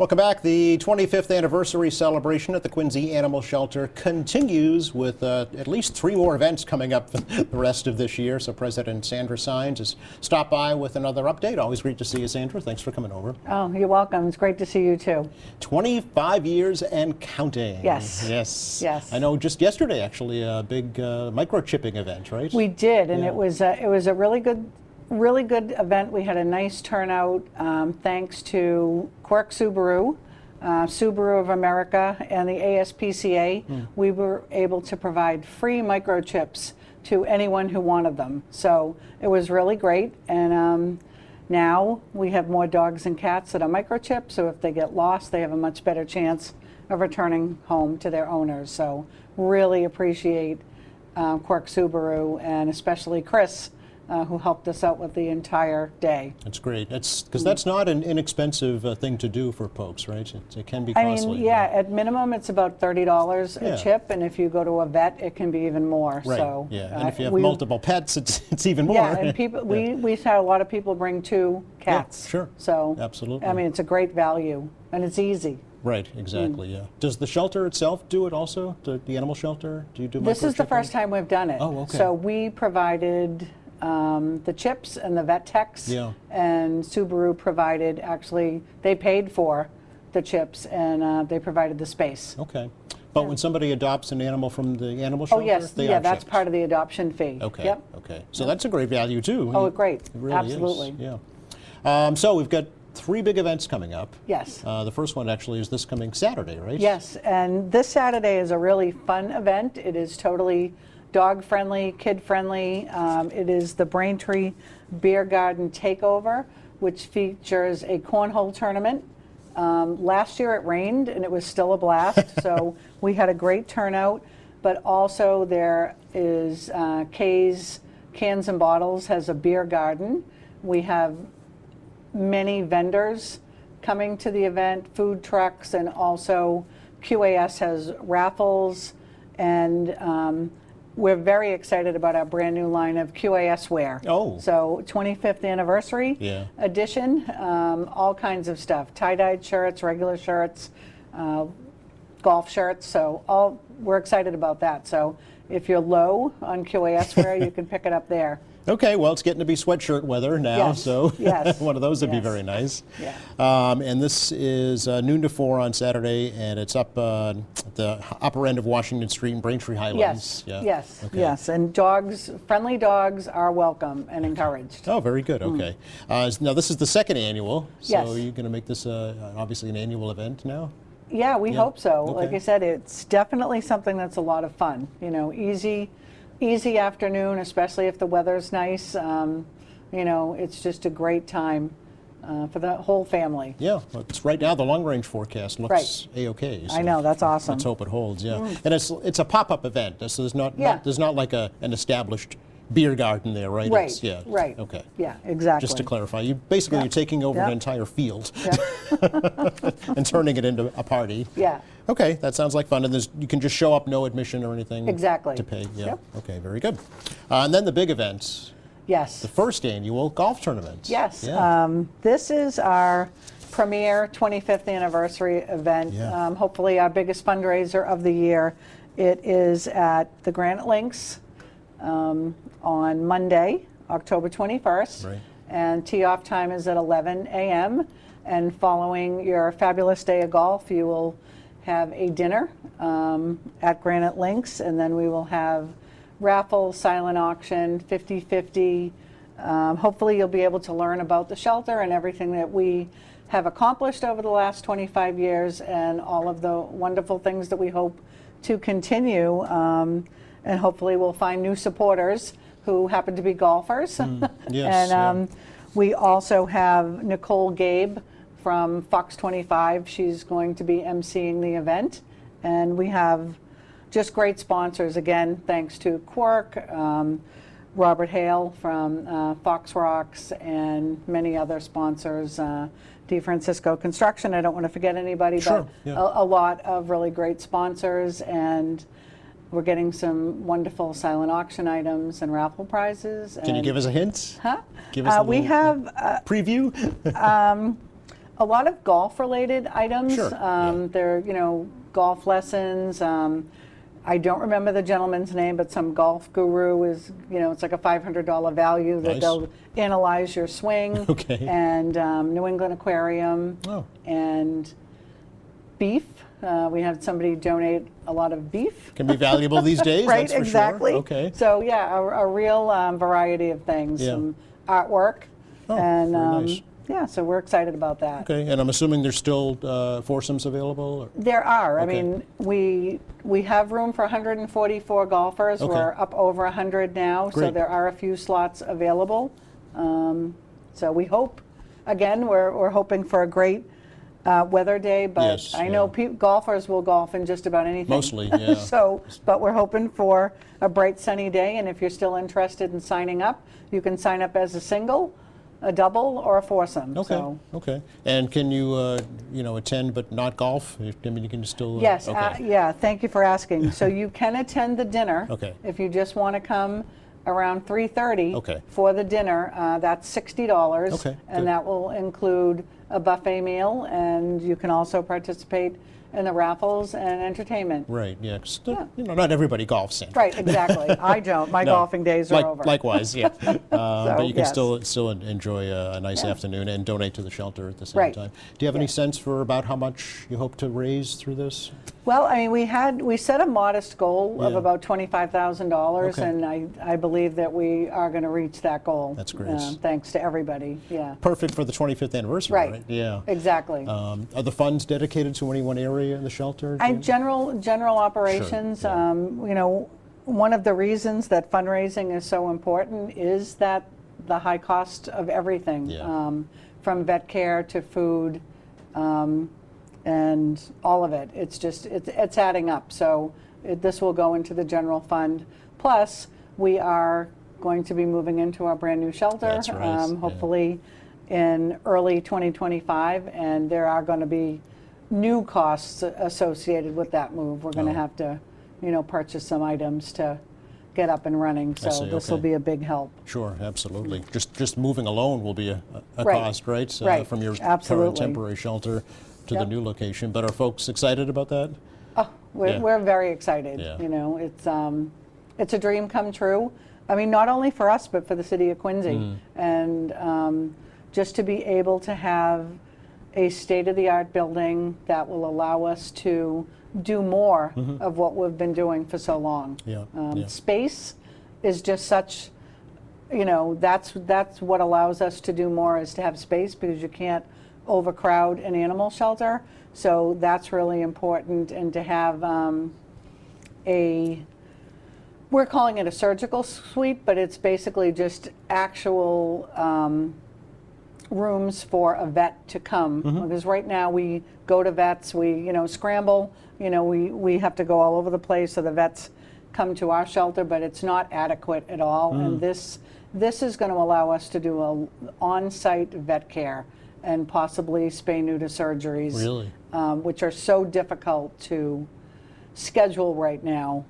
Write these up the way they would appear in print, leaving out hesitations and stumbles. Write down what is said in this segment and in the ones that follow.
Welcome back. The 25th anniversary celebration at the Quincy Animal Shelter continues with at least 3 more events coming up the rest of this year. So President Sandra Sines has stopped by with another update. Always great to see you, Sandra. Thanks for coming over. Oh, you're welcome. It's great to see you too. 25 years and counting. Yes. Yes. Yes. I know just yesterday, actually, a big microchipping event, right? We did, and Yeah. it was a really good event. We had a nice turnout thanks to Quirk Subaru, Subaru of America, and the ASPCA. We were able to provide free microchips to anyone who wanted them. So it was really great. And now we have more dogs and cats that are microchipped. So if they get lost, they have a much better chance of returning home to their owners. So really appreciate Quirk Subaru and especially Chris, who helped us out with the entire day. That's great. That's because that's not an inexpensive thing to do for folks, right? It can be I costly. mean, yeah, at minimum it's about $30 Yeah. a chip, and if you go to a vet, it can be even more. Right. So, Yeah. And if you have we- multiple pets, it's even more. Yeah, and people, we had a lot of people bring 2 cats. sure. So, Absolutely. I mean, it's a great value, and it's easy. Right, exactly, yeah. Does the shelter itself do it also? The animal shelter? Do you do This is the microchipping? first time we've done it. Oh, okay. So we provided the chips and the vet techs, Yeah. and Subaru provided, actually, they paid for the chips, and they provided the space. Okay. But when somebody adopts an animal from the animal Oh, shelter, yes, they yeah, are that's chipped? part of the adoption fee. Okay, Yep. okay. So that's a great value too. Oh, great. It really Absolutely. is, yeah. So we've got 3 big events coming up. Yes. The first one actually is this coming Saturday, right? Yes, and this Saturday is a really fun event. It is totally dog-friendly, kid-friendly. It is the Braintree Beer Garden Takeover, which features a cornhole tournament. Last year it rained, and it was still a blast, so we had a great turnout. But also there is Kay's Cans and Bottles has a beer garden. We have many vendors coming to the event, food trucks, and also QAS has raffles, and we're very excited about our brand new line of QAS wear. Oh. So 25th anniversary Yeah. edition, all kinds of stuff, tie-dyed shirts, regular shirts, golf shirts, so we're excited about that. So if you're low on QAS wear, you can pick it up there. Okay, well, it's getting to be sweatshirt weather now, Yes, so yes, one of those would be yes. very nice. Yeah. And this is noon to 4 on Saturday, and it's up at the upper end of Washington Street in Braintree Highlands. Yes, Yeah. yes, Okay. yes, and friendly dogs are welcome and encouraged. Oh, very good. Okay. Now, this is the 2nd annual, so Yes. you're going to make this obviously an annual event now? Yeah, we Yeah, hope so. okay. Like I said, it's definitely something that's a lot of fun. You know, easy afternoon, especially if the weather's nice. You know, it's just a great time for the whole family. Yeah, well, it's right now the long-range forecast looks Right. A-okay. I know, that's awesome. Let's hope it holds, yeah. And it's a pop-up event, so there's Yeah. there's not like an established beer garden there, right? Right, Yeah. right. Okay. Yeah, exactly. Just to clarify, you're Yeah. taking over Yeah. an entire field Yeah, and turning it into a party. yeah. Okay, that sounds like fun. And you can just show up, no admission or anything. Exactly. To pay. Yeah. Yep. Okay, very good. And then the big event, Yes. the first annual golf tournament. Yes. Yeah. This is our premier 25th anniversary event. Yeah. Hopefully our biggest fundraiser of the year. It is at the Granite Links on Monday, October 21st. Right. And tee-off time is at 11 a.m. And following your fabulous day of golf, you will have a dinner at Granite Links, and then we will have raffle, silent auction, 50-50. Hopefully you'll be able to learn about the shelter and everything that we have accomplished over the last 25 years and all of the wonderful things that we hope to continue. And hopefully we'll find new supporters who happen to be golfers. Yes, And we also have Nicole Gabe from Fox 25. She's going to be emceeing the event. And we have just great sponsors, again, thanks to Quirk, Robert Hale from Fox Rocks, and many other sponsors, DeFrancisco Construction. I don't want to forget anybody, Sure, but yeah. a lot of really great sponsors. And we're getting some wonderful silent auction items and raffle prizes. Can you give us a hint? Huh? Give us a We little have preview? A lot of golf-related items. Sure, yeah. They're, golf lessons. I don't remember the gentleman's name, but some golf guru is, it's like a $500 value that Nice. they'll analyze your swing. Okay. And New England Aquarium. Oh. And beef. We had somebody donate a lot of beef. Can be valuable these days, Right, that's for exactly. sure. Okay. So yeah, a real variety of things. Yeah. Some artwork. Oh, and very nice. yeah, so we're excited about that. Okay, and I'm assuming there's still foursomes available? Or? There are. Okay. I mean, we have room for 144 golfers. Okay. We're up over 100 now, so Great. there are a few slots available. So we hope, again, we're hoping for a great weather day, but Yes, I know yeah. golfers will golf in just about anything. Mostly, yeah. So, but we're hoping for a bright sunny day, and if you're still interested in signing up, you can sign up as a single, a double, or a foursome. Okay, So, okay. And can you, attend but not golf? I mean, you can still... yes, okay. yeah, thank you for asking. So you can attend the dinner. Okay. If you just want to come around 3:30 Okay. for the dinner, that's $60. Okay, And good. that will include a buffet meal, and you can also participate in the raffles and entertainment. Right, yeah, 'cause, Yeah. not everybody golfs, Sandra. Right, exactly. I don't. My No. golfing days are over. Likewise, yeah. But you can yes. still enjoy a nice Yeah. afternoon and donate to the shelter at the same Right. time. Do you have any Yeah. sense for about how much you hope to raise through this? Well, I mean, we set a modest goal of Yeah. about $25,000, Okay. and I believe that we are going to reach that goal. That's great. Thanks to everybody. Yeah. Perfect for the 25th anniversary, Right. right? Yeah. Exactly. Are the funds dedicated to any one area in the shelter? General operations. yeah. One of the reasons that fundraising is so important is that the high cost of everything, Yeah. from vet care to food, and all of it. It's adding up. So this will go into the general fund. Plus, we are going to be moving into our brand new shelter, That's right, yeah. hopefully in early 2025, and there are going to be new costs associated with that move. We're going to Oh. have to, purchase some items to get up and running. I So see, this will okay. be a big help. Sure, absolutely. Just moving alone will be a Right. cost, right? Right, From your current absolutely. temporary shelter to the Yep. new location. But are folks excited about that? Oh, Yeah. we're very excited. Yeah. It's a dream come true. I mean, not only for us, but for the city of Quincy. Mm. And just to be able to have a state-of-the-art building that will allow us to do more of what we've been doing for so long. Mm-hmm. Yeah, yeah. Space is just such, that's what allows us to do more, is to have space, because you can't overcrowd an animal shelter. So that's really important. And to have we're calling it a surgical suite, but it's basically just actual rooms for a vet to come. Because right now we go to vets, we scramble, we have to go all over the place, so the vets come to our shelter, but it's not adequate at all. And this is going to allow us to do a on-site vet care and possibly spay-neuter surgeries, Really? which are so difficult to schedule right now,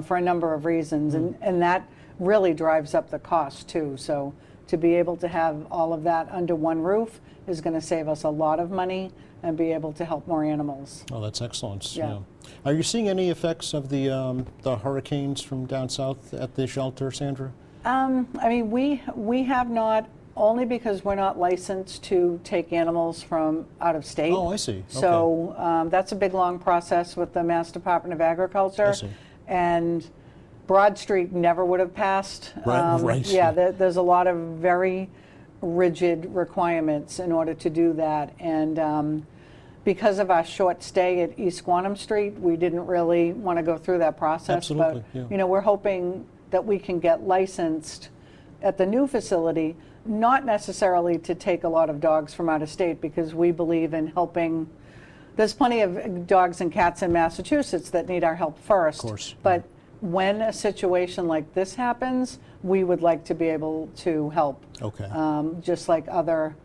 for a number of reasons, and that really drives up the cost too. So to be able to have all of that under one roof is going to save us a lot of money and be able to help more animals. Oh, that's excellent. Yeah. Are you seeing any effects of the hurricanes from down south at the shelter, Sandra? I mean, we have not, only because we're not licensed to take animals from out of state. Oh, I see. So that's a big, long process with the Mass Department of Agriculture. I see. And Broad Street never would have passed. Right. Yeah, there's a lot of very rigid requirements in order to do that. And because of our short stay at East Squantum Street, we didn't really want to go through that process. Absolutely, But, yeah. we're hoping that we can get licensed at the new facility, not necessarily to take a lot of dogs from out of state, because we believe in helping. There's plenty of dogs and cats in Massachusetts that need our help first. Of course. But when a situation like this happens, we would like to be able to help. Okay. Just like other,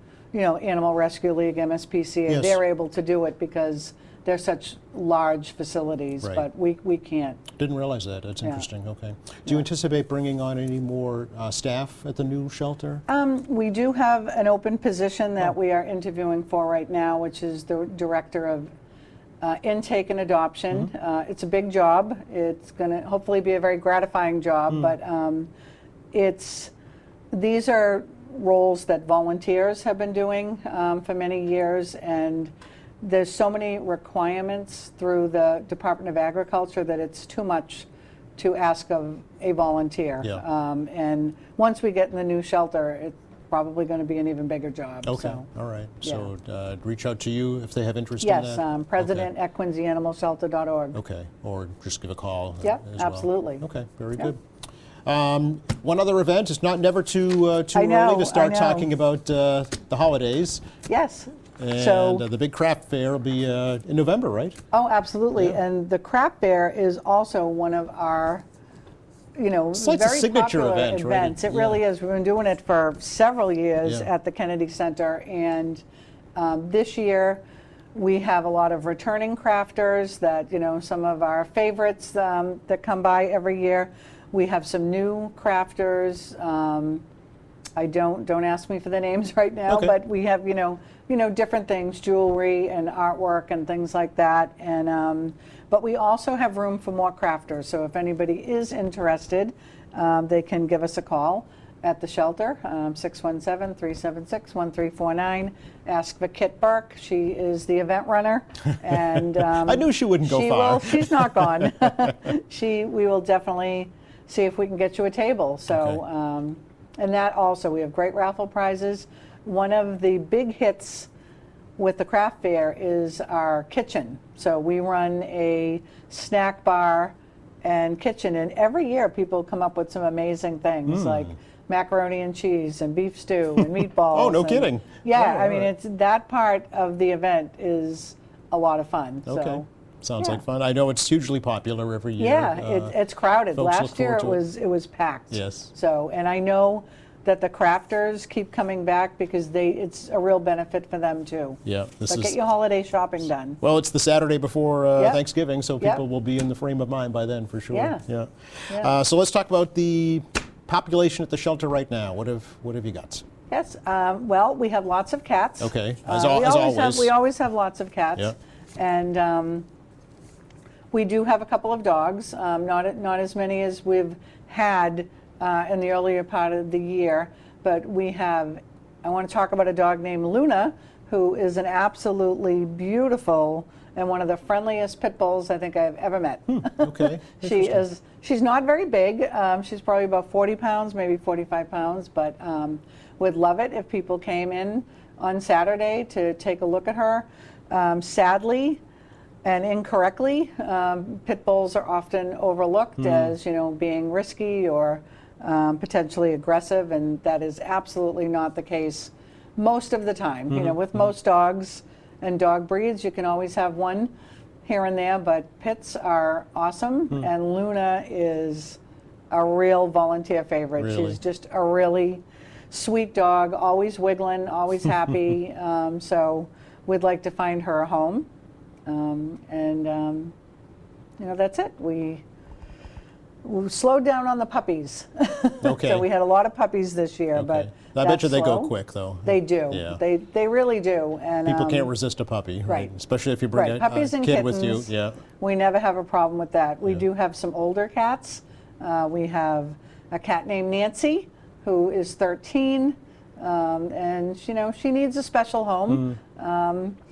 Animal Rescue League, MSPCA, Yes. they're able to do it because they're such large facilities, Right. but we can't. Didn't realize that. That's Yeah. interesting. Okay. Do you anticipate bringing on any more staff at the new shelter? We do have an open position that Oh. we are interviewing for right now, which is the Director of Intake and Adoption. Mm-hmm. It's a big job. It's going to hopefully be a very gratifying job, Mm. but these are roles that volunteers have been doing for many years, and there's so many requirements through the Department of Agriculture that it's too much to ask of a volunteer. Yeah. And once we get in the new shelter, it's probably going to be an even bigger job. Okay. So, All right. yeah. So reach out to you if they have interest yes, in that? president at quincyanimalshelter.org. Okay. Or just give a call Yep, as well. absolutely. Okay. Very Yep. good. One other event. It's never too I know, early to start I know. talking about the holidays. Yes. And So, the big craft fair will be in November, right? oh, absolutely. Yeah. And the Craft Fair is also one of our, It's like a very signature popular event, right? events. It Yeah. really is. We've been doing it for several years Yeah. at the Kennedy Center, and this year we have a lot of returning crafters that, some of our favorites that come by every year. We have some new crafters. I don't ask me for the names right now, Okay. but we have different things, jewelry and artwork and things like that. And but we also have room for more crafters. So if anybody is interested, they can give us a call at the shelter, 617-376-1349. Ask for Kit Burke. She is the event runner, and I knew she wouldn't go she far. will. She's not gone. We will definitely see if we can get you a table. So, Okay. And that also, we have great raffle prizes. One of the big hits with the craft fair is our kitchen. So we run a snack bar and kitchen, and every year people come up with some amazing things like macaroni and cheese and beef stew and meatballs. Oh, no and- kidding. Yeah, Oh, I mean, alright. it's that part of the event is a lot of fun. Okay. So, Sounds yeah. like fun. I know it's hugely popular every year. yeah, it's crowded. folks look Last year forward to it was packed. Yes. So, and I know that the crafters keep coming back because it's a real benefit for them too. Yeah, this So is. get your holiday shopping done. Well, it's the Saturday before Yep. Thanksgiving, so Yep. people will be in the frame of mind by then for sure. Yeah. Yeah. Yeah. So let's talk about the population at the shelter right now. What have you got? Yes. Well, we have lots of cats. Okay, Uh, as we always. we always have lots of cats. Yeah. And we do have a couple of dogs. Not as many as we've had in the earlier part of the year, but we have. I want to talk about a dog named Luna, who is an absolutely beautiful and one of the friendliest pit bulls I think I've ever met. Okay. She's not very big. She's probably about 40 pounds, maybe 45 pounds, but would love it if people came in on Saturday to take a look at her. Sadly and incorrectly, pit bulls are often overlooked as, being risky or potentially aggressive, and that is absolutely not the case most of the time. With most dogs and dog breeds, you can always have one here and there, but pits are awesome, and Luna is a real volunteer favorite. Really? She's just a really sweet dog, always wiggling, always happy. So we'd like to find her a home, and that's it. We slowed down on the puppies. Okay. So we had a lot of puppies this year, but I bet you that's they go slow. quick though. They do. Yeah. They really do. And People can't resist a puppy, right. Especially if you bring right. a Puppies and kid kittens. with you. Yeah. We never have a problem with that. We Yeah. do have some older cats. We have a cat named Nancy, who is 13, and she needs a special home.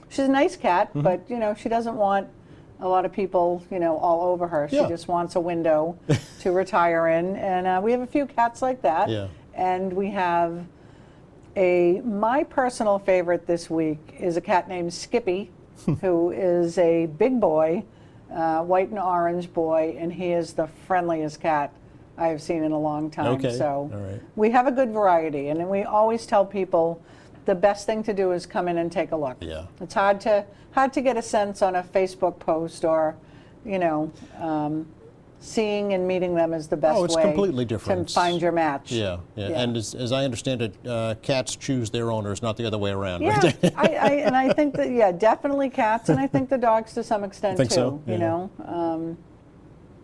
She's a nice cat, but she doesn't want a lot of people, all over her. She Yeah. just wants a window to retire in, and we have a few cats like that. Yeah. And we have my personal favorite this week is a cat named Skippy, who is a big boy, white and orange boy, and he is the friendliest cat I have seen in a long time. Okay, So all right. we have a good variety, and we always tell people the best thing to do is come in and take a look. Yeah. It's hard to get a sense on a Facebook post or, seeing and meeting them is the best Oh, it's way completely different. to find your match. Yeah. And as I understand it, cats choose their owners, not the other way around. Yeah, Right? and I think that, yeah, definitely cats, and I think the dogs to some extent Think too. so? You Yeah. know,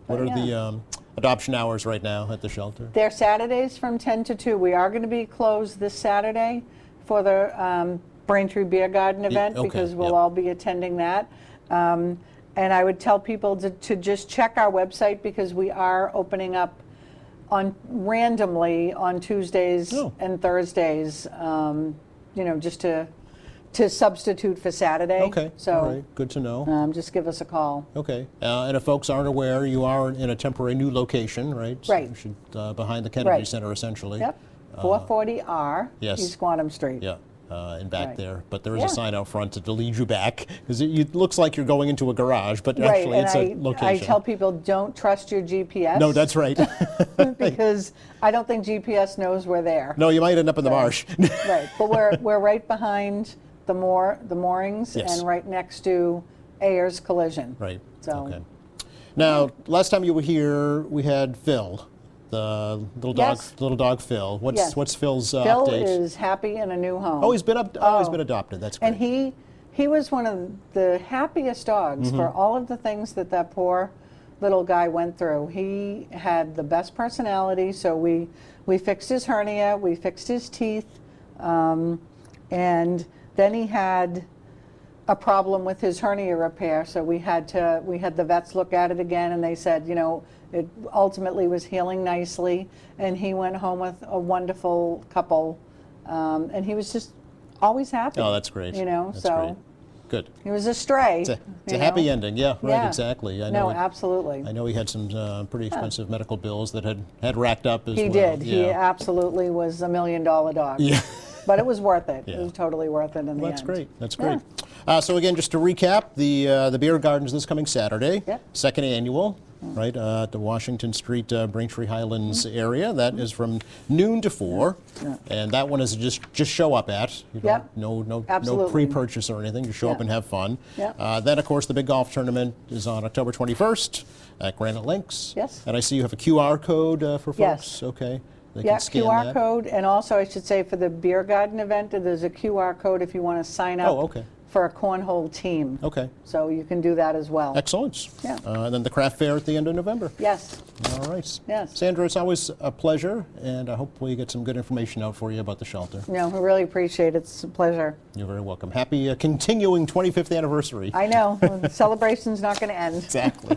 What are yeah. the adoption hours right now at the shelter? They're Saturdays from 10 to 2. We are going to be closed this Saturday for the Braintree Beer Garden event okay, because we'll yep. all be attending that. And I would tell people to just check our website because we are opening up randomly on Tuesdays Oh. and Thursdays, you know, just to substitute for Saturday. Okay. So All right. Good to know. just give us a call. Okay. And if folks aren't aware, you are in a temporary new location, right? Right. You should, behind the Kennedy Right. Center, essentially. Yep. 440R yes. East Quantum Street. Yeah. And back Right. there, but there is Yeah. a sign out front to lead you back because it looks like you're going into a garage, but Right, actually and it's a location. I tell people don't trust your GPS. No, that's right. because I don't think GPS knows we're there. No, you might end up in the marsh. Right, but we're right behind the moorings Yes. and right next to Ayers Collision. Right. So Okay. Now, last time you were here, we had Phil, the Yes. little dog Phil. Yes. What's Phil's Phil update? is happy in a new home. Oh, he's been adopted. That's great. And he was one of the happiest dogs Mm-hmm. for all of the things that poor little guy went through. He had the best personality, so we fixed his hernia, we fixed his teeth, and then he had a problem with his hernia repair, so we had the vets look at it again, and they said, you know, it ultimately was healing nicely, and he went home with a wonderful couple, and he was just always happy. Oh, that's great. You know, That's so great. Good. he was a stray. It's a you happy know? ending. Yeah, right. Yeah. Exactly. I No, know. absolutely. I know he had some pretty expensive medical bills that had racked up as He well. did. He Yeah. absolutely was $1 million dog. Yeah. But it was worth it. Yeah. It was totally worth it in the end. That's great. That's Yeah. great. So again, just to recap, the beer gardens this coming Saturday, Yep. second annual, right at the Washington Street, Braintree Highlands area. That is from noon to 4, Yeah. and that one is just show up at. You don't, Yep. No Absolutely. pre-purchase or anything. Just show up Yeah. and have fun. Yep. Then of course the big golf tournament is on October 21st at Granite Links. Yes. And I see you have a QR code for folks. Yes. Okay. They Yeah, can scan QR that. code, and also I should say for the beer garden event, there's a QR code if you want to sign up Oh, okay. for a cornhole team. Okay. So you can do that as well. Excellent. Yeah. And then the craft fair at the end of November. Yes. All right. Yes. Sandra, it's always a pleasure, and I hope we get some good information out for you about the shelter. No, we really appreciate it. It's a pleasure. You're very welcome. Happy continuing 25th anniversary. I know. The celebration's not going to end. Exactly.